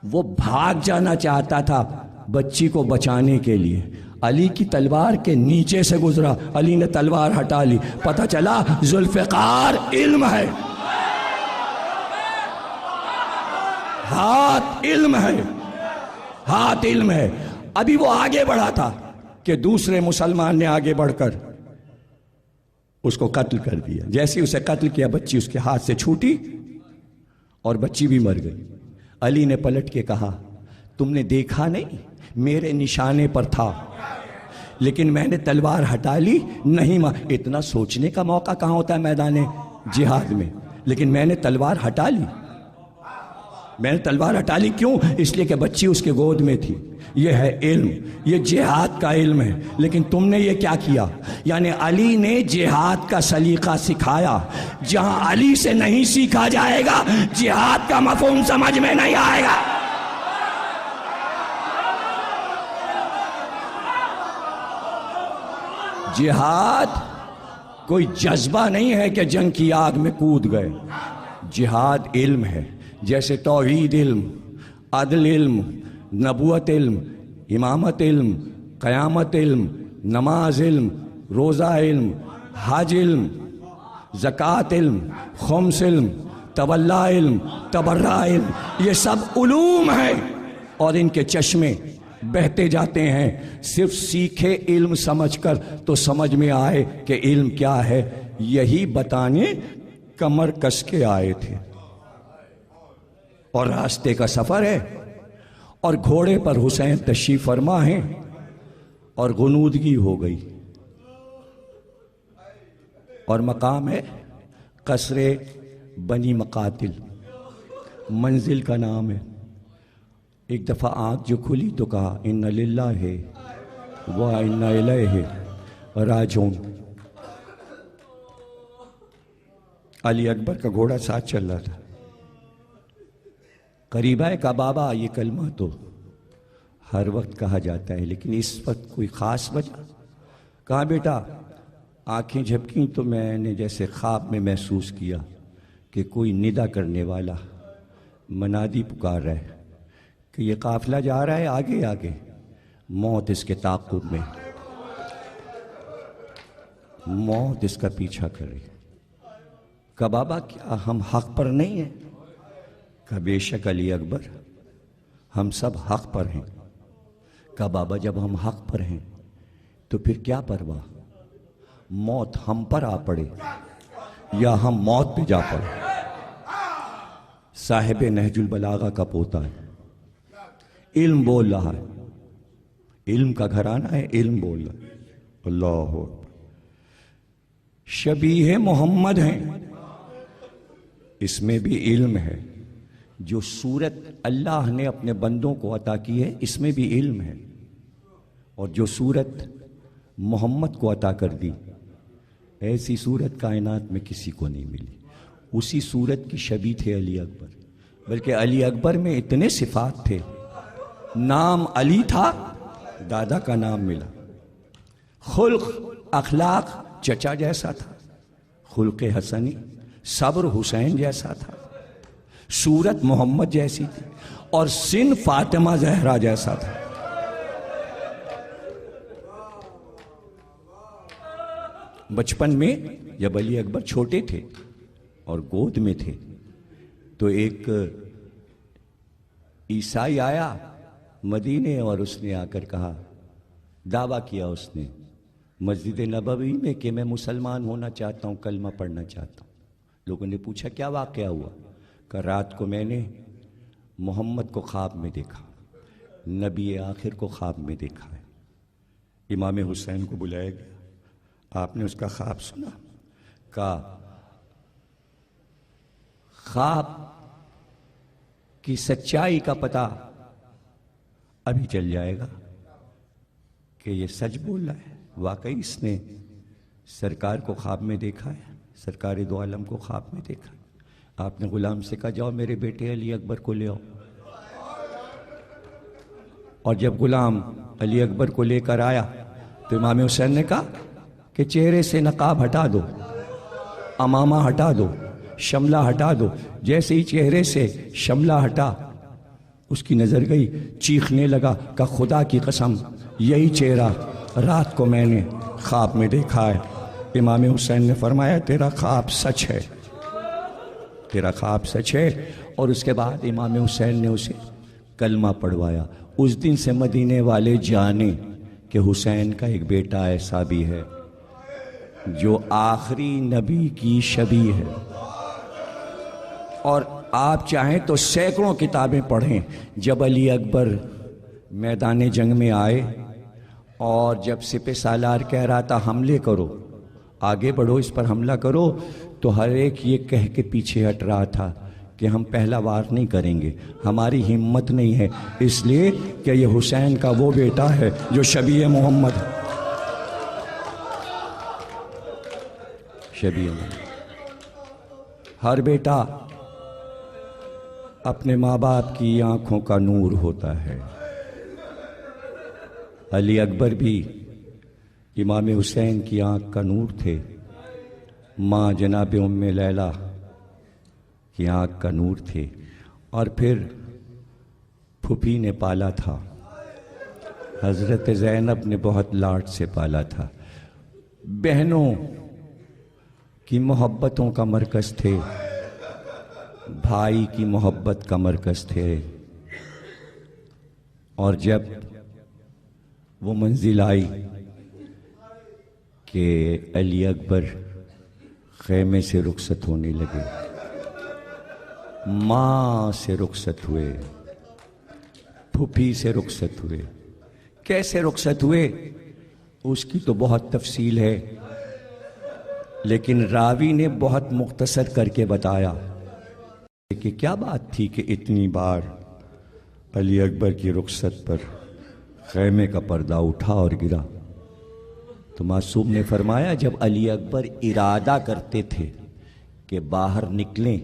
وہ بھاگ جانا چاہتا تھا بچی کو بچانے کے لیے، علی کی تلوار کے نیچے سے گزرا، علی نے تلوار ہٹا لی، پتہ چلا ذوالفقار علم ہے، ہاتھ علم ہے، ہاتھ علم ہے۔ ابھی وہ آگے بڑھا تھا کہ دوسرے مسلمان نے آگے بڑھ کر اس کو قتل کر دیا۔ جیسے اسے قتل کیا بچی اس کے ہاتھ سے چھوٹی اور بچی بھی مر گئی۔ علی نے پلٹ کے کہا تم نے دیکھا نہیں، میرے نشانے پر تھا لیکن میں نے تلوار ہٹا لی، نہیں اتنا سوچنے کا موقع کہاں ہوتا ہے میدان جہاد میں، لیکن میں نے تلوار ہٹا لی، میں نے تلوار ہٹا لی۔ کیوں؟ اس لیے کہ بچی اس کے گود میں تھی۔ یہ ہے علم، یہ جہاد کا علم ہے۔ لیکن تم نے یہ کیا کیا؟ یعنی علی نے جہاد کا سلیقہ سکھایا۔ جہاں علی سے نہیں سیکھا جائے گا جہاد کا مفہوم سمجھ میں نہیں آئے گا۔ جہاد کوئی جذبہ نہیں ہے کہ جنگ کی آگ میں کود گئے، جہاد علم ہے۔ جیسے توحید علم، عدل علم، نبوت علم، امامت علم، قیامت علم، نماز علم، روزہ علم، حج علم، زکوٰۃ علم، خمس علم، تولا علم، تبرع علم، یہ سب علوم ہیں اور ان کے چشمے بہتے جاتے ہیں۔ صرف سیکھے علم سمجھ کر تو سمجھ میں آئے کہ علم کیا ہے، یہی بتانے کمر کس کے آئے تھے۔ اور راستے کا سفر ہے اور گھوڑے پر حسین تشریف فرما ہیں اور غنودگی ہو گئی اور مقام ہے قصر بنی مقاتل، منزل کا نام ہے۔ ایک دفعہ آنکھ جو کھلی تو کہا ان للہ و انا الیہ راجعون۔ علی اکبر کا گھوڑا ساتھ چل رہا تھا، قریب ہے کہ بابا یہ کلمہ تو ہر وقت کہا جاتا ہے لیکن اس وقت کوئی خاص وجہ؟ کہا بیٹا آنکھیں جھپکیں تو میں نے جیسے خواب میں محسوس کیا کہ کوئی ندا کرنے والا منادی پکار رہا ہے کہ یہ قافلہ جا رہا ہے آگے آگے، موت اس کے تعاقب میں، موت اس کا پیچھا کر رہی۔ کہا بابا کیا ہم حق پر نہیں ہیں؟ کہا بے شک علی اکبر ہم سب حق پر ہیں۔ کہا بابا جب ہم حق پر ہیں تو پھر کیا پرواہ، موت ہم پر آ پڑے یا ہم موت پہ جا پڑے۔ صاحب نہج البلاغہ کا پوتا ہے، علم بول رہا ہے، علم کا گھرانہ ہے، علم بول رہا ہے۔ اللہ اکبر۔ شبیہ محمد ہیں، اس میں بھی علم ہے۔ جو صورت اللہ نے اپنے بندوں کو عطا کی ہے اس میں بھی علم ہے، اور جو صورت محمد کو عطا کر دی ایسی صورت کائنات میں کسی کو نہیں ملی۔ اسی صورت کی شبیہ تھے علی اکبر، بلکہ علی اکبر میں اتنے صفات تھے، نام علی تھا، دادا کا نام ملا، خلق اخلاق چچا جیسا تھا، خلق حسنی، صبر حسین جیسا تھا، صورت محمد جیسی تھی، اور سن فاطمہ زہرا جیسا تھا۔ بچپن میں جب علی اکبر چھوٹے تھے اور گود میں تھے تو ایک عیسائی آیا مدینے اور اس نے آ کر کہا، دعویٰ کیا اس نے مسجد نبوی میں کہ میں مسلمان ہونا چاہتا ہوں، کلمہ پڑھنا چاہتا ہوں۔ لوگوں نے پوچھا کیا واقعہ ہوا؟ کہ رات کو میں نے محمد کو خواب میں دیکھا، نبی آخر کو خواب میں دیکھا ہے۔ امام حسین کو بلایا گیا، آپ نے اس کا خواب سنا، کہا خواب کی سچائی کا پتہ ابھی چل جائے گا کہ یہ سچ بول رہا ہے، واقعی اس نے سرکار کو خواب میں دیکھا ہے، سرکار دو عالم کو خواب میں دیکھا ہے۔ آپ نے غلام سے کہا جاؤ میرے بیٹے علی اکبر کو لے آؤ، اور جب غلام علی اکبر کو لے کر آیا تو امام حسین نے کہا کہ چہرے سے نقاب ہٹا دو، امامہ ہٹا دو، شملہ ہٹا دو۔ جیسے ہی چہرے سے شملہ ہٹا اس کی نظر گئی، چیخنے لگا کہ خدا کی قسم یہی چہرہ رات کو میں نے خواب میں دیکھا ہے۔ امام حسین نے فرمایا تیرا خواب سچ ہے، تیرا خواب سچ ہے۔ اور اس کے بعد امام حسین نے اسے کلمہ پڑھوایا۔ اس دن سے مدینے والے جانے کہ حسین کا ایک بیٹا ایسا بھی ہے جو آخری نبی کی شبیہ ہے۔ اور آپ چاہیں تو سینکڑوں کتابیں پڑھیں، جب علی اکبر میدان جنگ میں آئے اور جب سپہ سالار کہہ رہا تھا حملے کرو، آگے بڑھو، اس پر حملہ کرو، تو ہر ایک یہ کہہ کے پیچھے ہٹ رہا تھا کہ ہم پہلا وار نہیں کریں گے، ہماری ہمت نہیں ہے، اس لیے کہ یہ حسین کا وہ بیٹا ہے جو شبیہ محمد ہے، شبیہ محمد۔ ہر بیٹا اپنے ماں باپ کی آنکھوں کا نور ہوتا ہے۔ علی اکبر بھی امام حسین کی آنکھ کا نور تھے، ماں جناب ام لیلہ کی آنکھ کا نور تھے، اور پھر پھوپھی نے پالا تھا، حضرت زینب نے بہت لاڈ سے پالا تھا۔ بہنوں کی محبتوں کا مرکز تھے، بھائی کی محبت کا مرکز تھے، اور جب وہ منزل آئی کہ علی اکبر خیمے سے رخصت ہونے لگے، ماں سے رخصت ہوئے، پھوپھی سے رخصت ہوئے، کیسے رخصت ہوئے اس کی تو بہت تفصیل ہے، لیکن راوی نے بہت مختصر کر کے بتایا کہ کیا بات تھی کہ اتنی بار علی اکبر کی رخصت پر خیمے کا پردہ اٹھا اور گرا۔ تو معصوم نے فرمایا جب علی اکبر ارادہ کرتے تھے کہ باہر نکلیں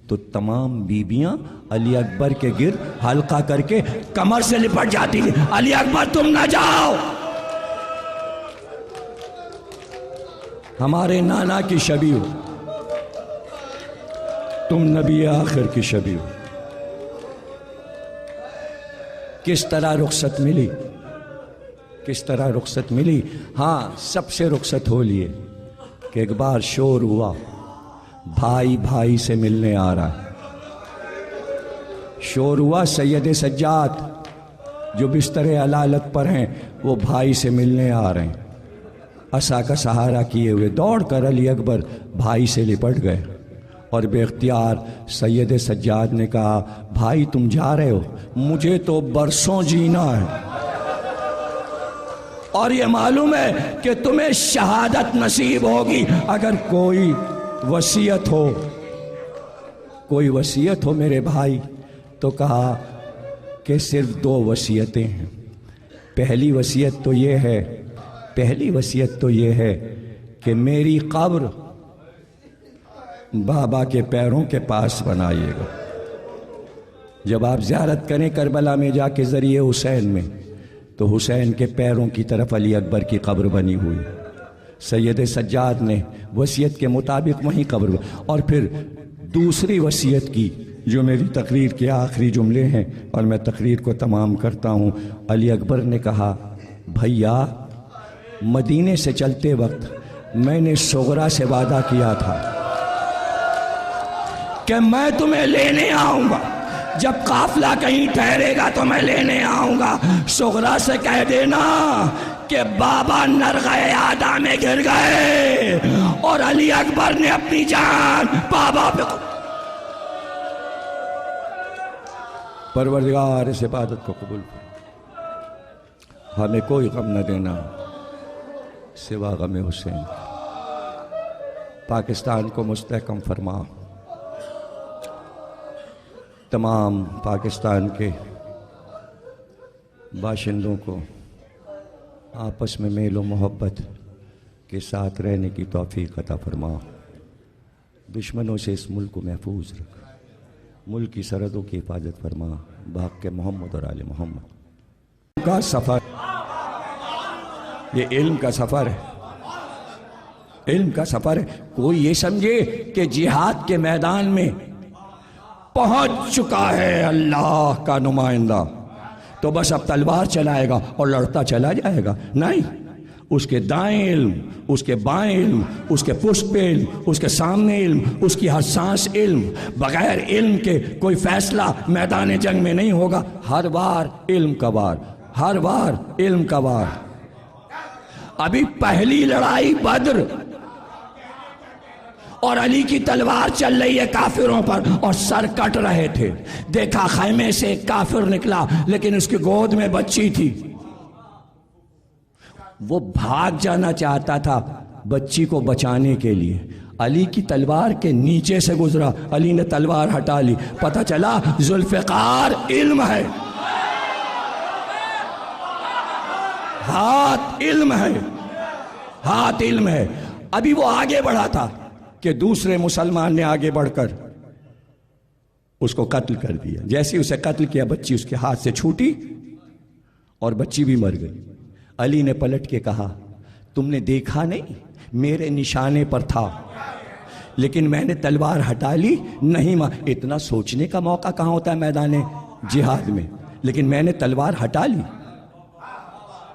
تو تمام بیویاں علی اکبر کے گرد حلقہ کر کے کمر سے لپٹ جاتی تھی، علی اکبر تم نہ جاؤ، ہمارے نانا کی شبیہ ہو، تم نبی آخر کی شبیہ ہو۔ کس طرح رخصت ملی، کس طرح رخصت ملی؟ ہاں سب سے رخصت ہو لیے کہ ایک بار شور ہوا بھائی بھائی سے ملنے آ رہا ہے، شور ہوا سید سجاد جو بستر علالت پر ہیں وہ بھائی سے ملنے آ رہے ہیں، عصا کا سہارا کیے ہوئے دوڑ کر علی اکبر بھائی سے لپٹ گئے، اور بے اختیار سید سجاد نے کہا بھائی تم جا رہے ہو، مجھے تو برسوں جینا ہے، اور یہ معلوم ہے کہ تمہیں شہادت نصیب ہوگی اگر کوئی وصیت ہو، کوئی وصیت ہو میرے بھائی۔ تو کہا کہ صرف 2 وصیتیں ہیں، پہلی وصیت تو یہ ہے، پہلی وصیت تو یہ ہے کہ میری قبر بابا کے پیروں کے پاس بنائیے گا، جب آپ زیارت کریں کربلا میں جا کے ذریعے حسین میں تو حسین کے پیروں کی طرف علی اکبر کی قبر بنی ہوئی، سید سجاد نے وصیت کے مطابق وہیں قبر، اور پھر دوسری وصیت کی جو میری تقریر کے آخری جملے ہیں اور میں تقریر کو تمام کرتا ہوں۔ علی اکبر نے کہا بھیا مدینے سے چلتے وقت میں نے صغرا سے وعدہ کیا تھا کہ میں تمہیں لینے آؤں گا، جب قافلہ کہیں ٹھہرے گا تو میں لینے آؤں گا، صغرا سے کہہ دینا کہ بابا نرغہ عادہ میں گر گئے اور علی اکبر نے اپنی جان بابا پہ، پروردگار اس عبادت کو قبول کر، ہمیں کوئی غم نہ دینا سوا غم حسین۔ پاکستان کو مستحکم فرما، تمام پاکستان کے باشندوں کو آپس میں میل و محبت کے ساتھ رہنے کی توفیق عطا فرما، دشمنوں سے اس ملک کو محفوظ رکھ، ملک کی سرحدوں کی حفاظت فرما، باق محمد اور آل محمد کا سفر، یہ علم کا سفر ہے، علم کا سفر ہے۔ کوئی یہ سمجھے کہ جہاد کے میدان میں پہنچ چکا ہے اللہ کا نمائندہ تو بس اب تلوار چلائے گا اور لڑتا چلا جائے گا، نہیں، اس کے دائیں علم، اس کے بائیں علم، اس کے پشت پہ علم، اس کے سامنے علم، اس کی ہر سانس علم، بغیر علم کے کوئی فیصلہ میدان جنگ میں نہیں ہوگا، ہر بار علم کا وار، ہر بار علم کا وار۔ ابھی پہلی لڑائی بدر اور علی کی تلوار چل رہی ہے کافروں پر اور سر کٹ رہے تھے، دیکھا خیمے سے ایک کافر نکلا لیکن اس کی گود میں بچی تھی، وہ بھاگ جانا چاہتا تھا بچی کو بچانے کے لیے، علی کی تلوار کے نیچے سے گزرا، علی نے تلوار ہٹا لی، پتہ چلا ذوالفقار علم ہے، ہاتھ علم ہے، ہاتھ علم ہے۔ ابھی وہ آگے بڑھا تھا کہ دوسرے مسلمان نے آگے بڑھ کر اس کو قتل کر دیا، جیسے اسے قتل کیا بچی اس کے ہاتھ سے چھوٹی اور بچی بھی مر گئی۔ علی نے پلٹ کے کہا تم نے دیکھا نہیں، میرے نشانے پر تھا لیکن میں نے تلوار ہٹا لی، نہیں اتنا سوچنے کا موقع کہاں ہوتا ہے میدان جہاد میں، لیکن میں نے تلوار ہٹا لی،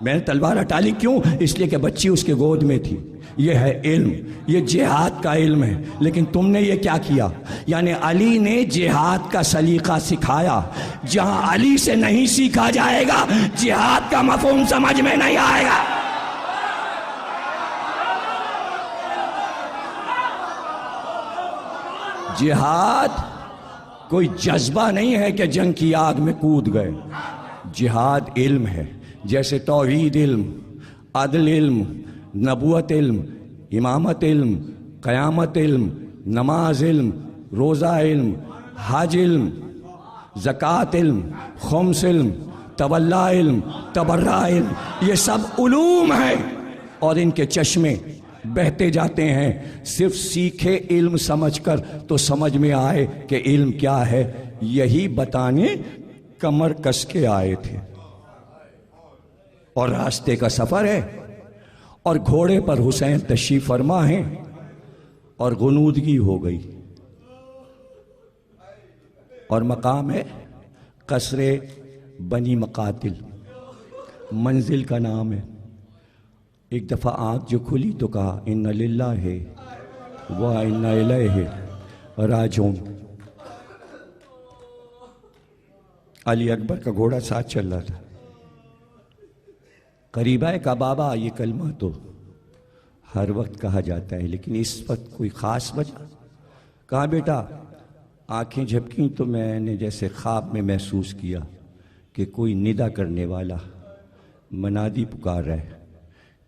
میں نے تلوار ہٹا لی، کیوں؟ اس لیے کہ بچی اس کے گود میں تھی۔ یہ ہے علم، یہ جہاد کا علم ہے۔ لیکن تم نے یہ کیا کیا؟ یعنی علی نے جہاد کا سلیقہ سکھایا، جہاں علی سے نہیں سیکھا جائے گا جہاد کا مفہوم سمجھ میں نہیں آئے گا۔ جہاد کوئی جذبہ نہیں ہے کہ جنگ کی آگ میں کود گئے، جہاد علم ہے، جیسے توحید علم، عدل علم، نبوت علم، امامت علم، قیامت علم، نماز علم، روزہ علم، حج علم، زکوٰۃ علم، خمس علم، تولا علم، تبرع علم، یہ سب علوم ہیں اور ان کے چشمے بہتے جاتے ہیں۔ صرف سیکھے علم سمجھ کر تو سمجھ میں آئے کہ علم کیا ہے، یہی بتانے کمر کس کے آئے تھے۔ اور راستے کا سفر ہے اور گھوڑے پر حسین تشریف فرما ہیں اور غنودگی ہو گئی اور مقام ہے قصر بنی مقاتل، منزل کا نام ہے۔ ایک دفعہ آنکھ جو کھلی تو کہا ان للہ و انا الیہ راجعون۔ علی اکبر کا گھوڑا ساتھ چل رہا تھا، قریب آئے کہا بابا یہ کلمہ تو ہر وقت کہا جاتا ہے لیکن اس وقت کوئی خاص وجہ؟ کہا بیٹا آنکھیں جھپکیں تو میں نے جیسے خواب میں محسوس کیا کہ کوئی ندا کرنے والا منادی پکار رہا ہے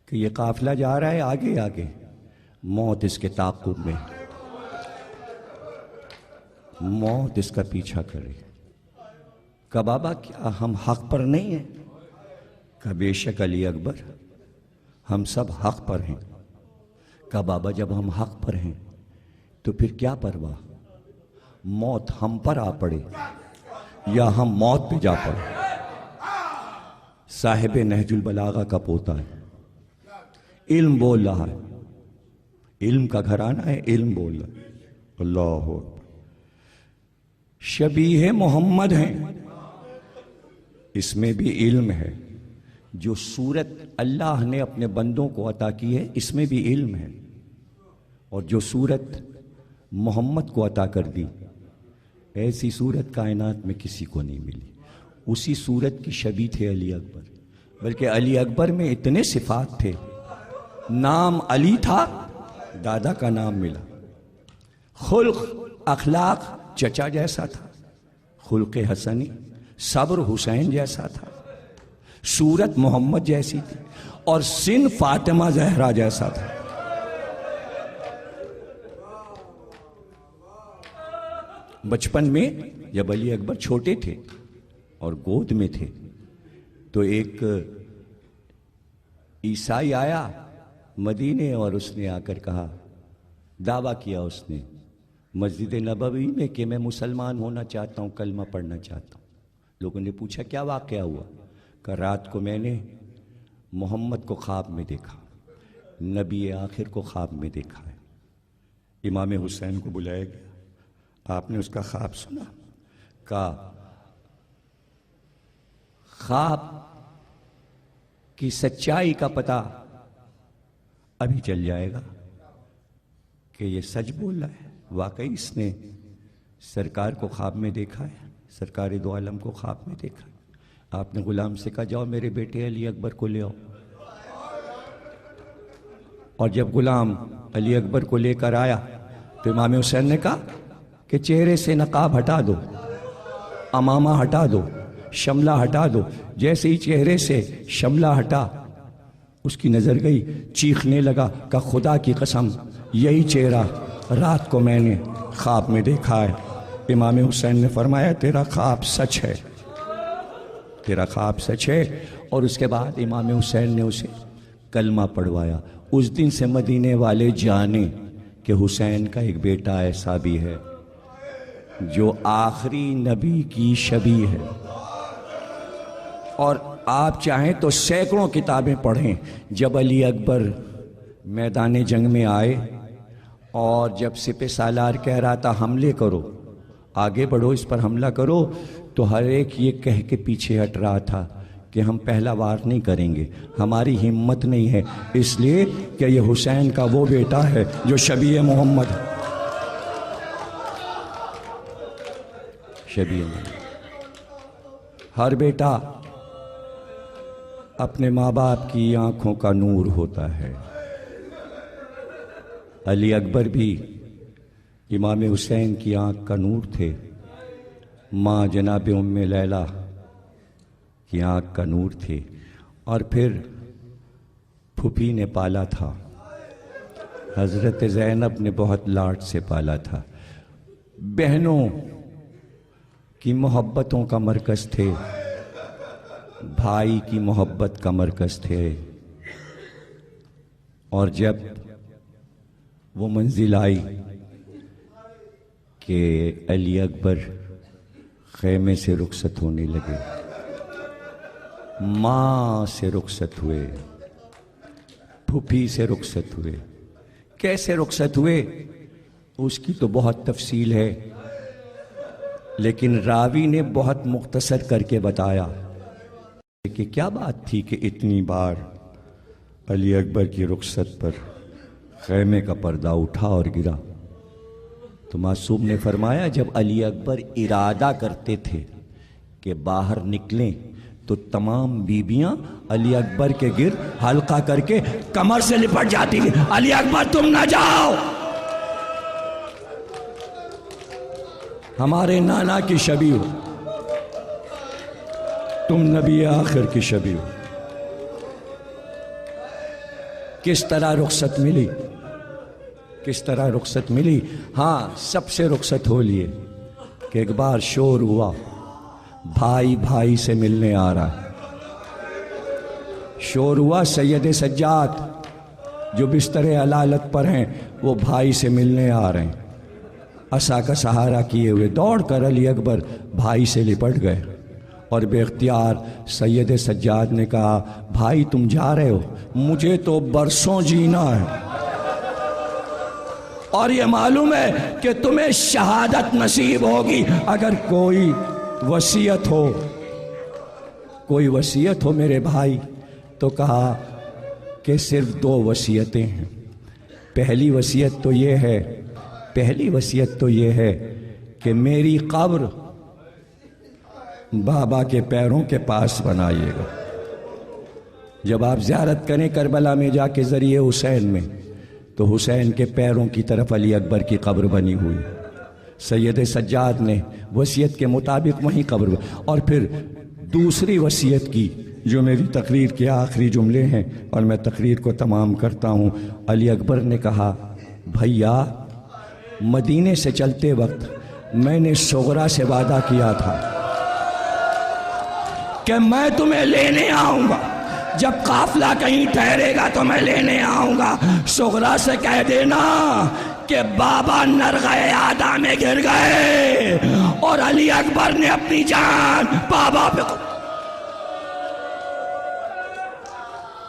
کہ یہ قافلہ جا رہا ہے آگے آگے، موت اس کے تعاقب میں، موت اس کا پیچھا کرے۔ کہا بابا کیا ہم حق پر نہیں ہیں؟ کہا بے شک علی اکبر ہم سب حق پر ہیں۔ کہا بابا جب ہم حق پر ہیں تو پھر کیا پرواہ، موت ہم پر آ پڑے یا ہم موت پہ جا پڑے۔ صاحب نہج البلاغہ کا پوتا ہے، علم بول رہا ہے، علم کا گھرانہ ہے، علم بول رہا ہے۔ اللہ اکبر، شبیہ محمد ہیں، اس میں بھی علم ہے۔ جو صورت اللہ نے اپنے بندوں کو عطا کی ہے اس میں بھی علم ہے، اور جو صورت محمد کو عطا کر دی ایسی صورت کائنات میں کسی کو نہیں ملی۔ اسی صورت کی شبیہ تھے علی اکبر، بلکہ علی اکبر میں اتنے صفات تھے، نام علی تھا، دادا کا نام ملا، خلق اخلاق چچا جیسا تھا، خلق حسنی، صبر حسین جیسا تھا، صورت محمد جیسی تھی، اور سن فاطمہ زہرا جیسا تھا۔ بچپن میں جب علی اکبر چھوٹے تھے اور گود میں تھے تو ایک عیسائی آیا مدینے اور اس نے آ کر کہا، دعویٰ کیا اس نے مسجد نبوی میں کہ میں مسلمان ہونا چاہتا ہوں، کلمہ پڑھنا چاہتا ہوں۔ لوگوں نے پوچھا کیا واقعہ ہوا؟ کہ رات کو میں نے محمد کو خواب میں دیکھا، نبی آخر کو خواب میں دیکھا ہے۔ امام حسین کو بلایا گیا، آپ نے اس کا خواب سنا، کہا خواب کی سچائی کا پتہ ابھی چل جائے گا کہ یہ سچ بول رہا ہے، واقعی اس نے سرکار کو خواب میں دیکھا ہے، سرکار دو عالم کو خواب میں دیکھا ہے۔ آپ نے غلام سے کہا جاؤ میرے بیٹے علی اکبر کو لے آؤ، اور جب غلام علی اکبر کو لے کر آیا تو امام حسین نے کہا کہ چہرے سے نقاب ہٹا دو، امامہ ہٹا دو، شملہ ہٹا دو۔ جیسے ہی چہرے سے شملہ ہٹا اس کی نظر گئی، چیخنے لگا کہ خدا کی قسم یہی چہرہ رات کو میں نے خواب میں دیکھا ہے۔ امام حسین نے فرمایا تیرا خواب سچ ہے، تیرا خواب سچ ہے۔ اور اس کے بعد امام حسین نے اسے کلمہ پڑھوایا۔ اس دن سے مدینے والے جانے کہ حسین کا ایک بیٹا ایسا بھی ہے جو آخری نبی کی شبیہ ہے۔ اور آپ چاہیں تو سینکڑوں کتابیں پڑھیں۔ جب علی اکبر میدان جنگ میں آئے اور جب سپہ سالار کہہ رہا تھا حملے کرو، آگے بڑھو، اس پر حملہ کرو، تو ہر ایک یہ کہہ کے پیچھے ہٹ رہا تھا کہ ہم پہلا وار نہیں کریں گے، ہماری ہمت نہیں ہے، اس لیے کہ یہ حسین کا وہ بیٹا ہے جو شبیہ محمد ہے، شبیہ محمد۔ ہر بیٹا اپنے ماں باپ کی آنکھوں کا نور ہوتا ہے۔ علی اکبر بھی امام حسین کی آنکھ کا نور تھے، ماں جناب ام لیلہ کی آنکھ کا نور تھے، اور پھر پھوپھی نے پالا تھا، حضرت زینب نے بہت لاڈ سے پالا تھا۔ بہنوں کی محبتوں کا مرکز تھے، بھائی کی محبت کا مرکز تھے، اور جب وہ منزل آئی کہ علی اکبر خیمے سے رخصت ہونے لگے، ماں سے رخصت ہوئے، پھوپھی سے رخصت ہوئے، کیسے رخصت ہوئے اس کی تو بہت تفصیل ہے، لیکن راوی نے بہت مختصر کر کے بتایا کہ کیا بات تھی کہ اتنی بار علی اکبر کی رخصت پر خیمے کا پردہ اٹھا اور گرا۔ تو معصوم نے فرمایا جب علی اکبر ارادہ کرتے تھے کہ باہر نکلیں تو تمام بیبیاں علی اکبر کے گرد حلقہ کر کے کمر سے لپٹ جاتی تھی، علی اکبر تم نہ جاؤ، ہمارے نانا کی شبیہ ہو، تم نبی آخر کی شبیہ ہو۔ کس طرح رخصت ملی، کس طرح رخصت ملی؟ ہاں سب سے رخصت ہو لیے کہ ایک بار شور ہوا، بھائی بھائی سے ملنے آ رہا ہے، شور ہوا، سید سجاد جو بستر علالت پر ہیں وہ بھائی سے ملنے آ رہے ہیں، عصا کا سہارا کیے ہوئے دوڑ کر علی اکبر بھائی سے لپٹ گئے، اور بے اختیار سید سجاد نے کہا بھائی تم جا رہے ہو، مجھے تو برسوں جینا ہے، اور یہ معلوم ہے کہ تمہیں شہادت نصیب ہوگی اگر کوئی وصیت ہو، کوئی وصیت ہو میرے بھائی۔ تو کہا کہ صرف 2 وصیتیں ہیں، پہلی وصیت تو یہ ہے، پہلی وصیت تو یہ ہے کہ میری قبر بابا کے پیروں کے پاس بنائیے گا، جب آپ زیارت کریں کربلا میں جا کے ذریعہ حسین میں تو حسین کے پیروں کی طرف علی اکبر کی قبر بنی ہوئی، سید سجاد نے وصیت کے مطابق وہیں قبر اور پھر دوسری وصیت کی جو میری تقریر کے آخری جملے ہیں اور میں تقریر کو تمام کرتا ہوں. علی اکبر نے کہا بھیا مدینے سے چلتے وقت میں نے صغرا سے وعدہ کیا تھا کہ میں تمہیں لینے آؤں گا، جب قافلہ کہیں ٹھہرے گا تو میں لینے آؤں گا. صغرا سے کہہ دینا کہ بابا نرغہ آدھا میں گر گئے اور علی اکبر نے اپنی جان بابا پہ.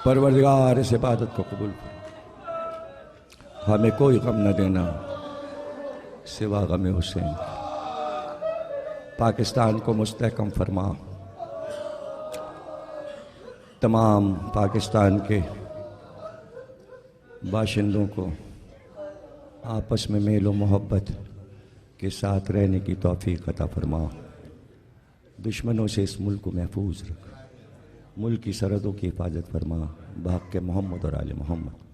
پروردگار اس عبادت کو قبول کر، ہمیں کوئی غم نہ دینا سوا غم حسین. پاکستان کو مستحکم فرما، تمام پاکستان کے باشندوں کو آپس میں میل و محبت کے ساتھ رہنے کی توفیق عطا فرما. دشمنوں سے اس ملک کو محفوظ رکھ، ملک کی سرحدوں کی حفاظت فرما. بحق محمد اور آل محمد.